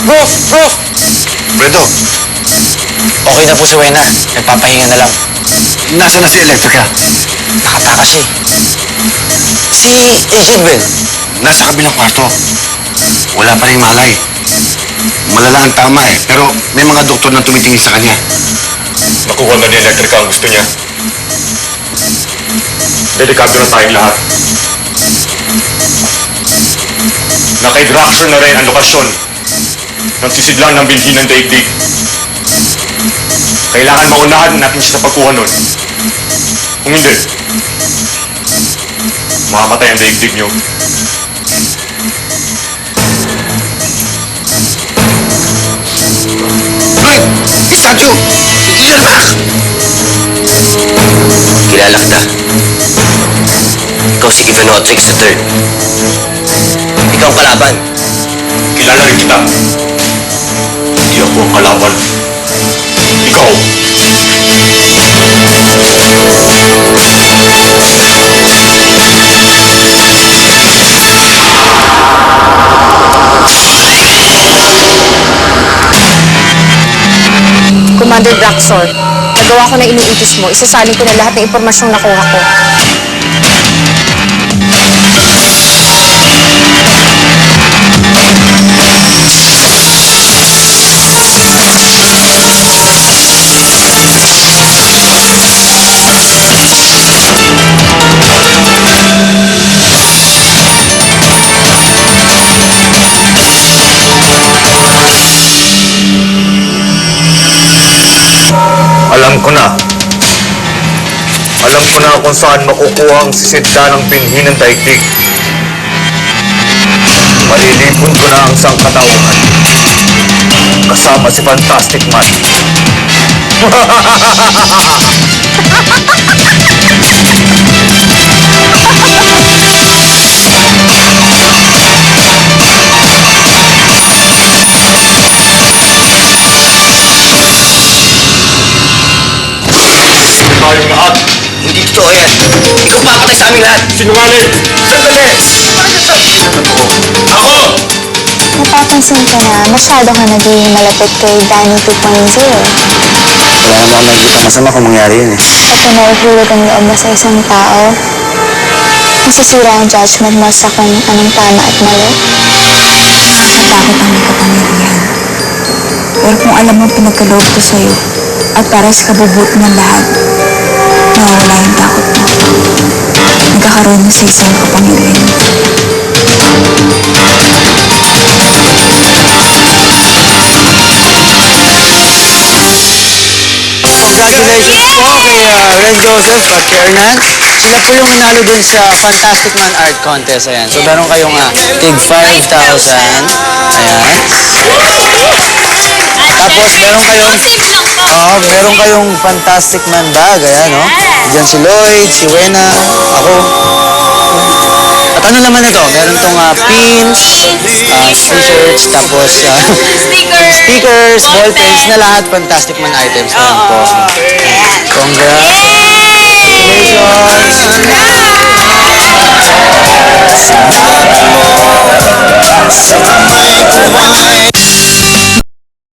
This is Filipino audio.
Bro! Bro! Fredo, Okay na po si Wena. Nagpapahinga na lang. nasa na si Electrica? Nakatakas eh. Si Agent Ben. Nasa kabilang kwarto. Wala pa rin malay. Malala ang tama eh, pero may mga doktor na tumitingin sa kanya. Nakuha na ni Electrica ang gusto niya. Delikado na tayong lahat. Naka-hydroxyl na rin ang lokasyon ng sisidlang ng binhi ng daigdig. Kailangan maunahan natin siya sa pagkuha nun. Kung hindi, mamamatay ang daigdig niyo. Hoy! Statue! Iyan ba? Kilala kita. Ikaw si Ivanotrix III. Ikaw ang kalaban. Kilala rin kita. Hindi ako ang kalaban. Ikaw! Commander Draxor, nagawa ko na iniutos mo. Isasalin ko na lahat ng impormasyong nakuha ko. Alam ko na. Alam ko na kung saan makukuha ang sisidla ng binhi ng daigdig. Malilipon ko na ang sangkatauhan. Kasama si Fantastic Man. Tayong lahat. Hindi totoo yan. Ikaw papatay sa aming lahat. Sinungaling! Sandali! Ako! Napapansin ko na masyado ka naging malapit kay Danny 2.0. Wala naman ako nakikita masama kung mangyari yun eh. At kung nauhulog ang loob mo sa isang tao, masisira ang judgment mo sa kung anong tama at mali. Natakot ang may kapangyarihan. Pero kung alam mo pinagkaloob ko sa'yo at para sa kabubuti ng lahat, nawawala yung takot mo. Nagkakaroon mo sa isang kapangyarihan. Congratulations po kay Ren Joseph at kay Hernan. Sila po yung nanalo dun sa Fantastic Man Art Contest. Ayan. So, meron kayong tig 5,000. Ayan. Tapos, meron kayong Fantastic Man bag. Ayan, no? Diyan si Lloyd, si Wena, ako. At ano naman ito? Meron tong pins, t-shirts, tapos stickers, ballpens na lahat Fantastic Man items naman po. Congratulations!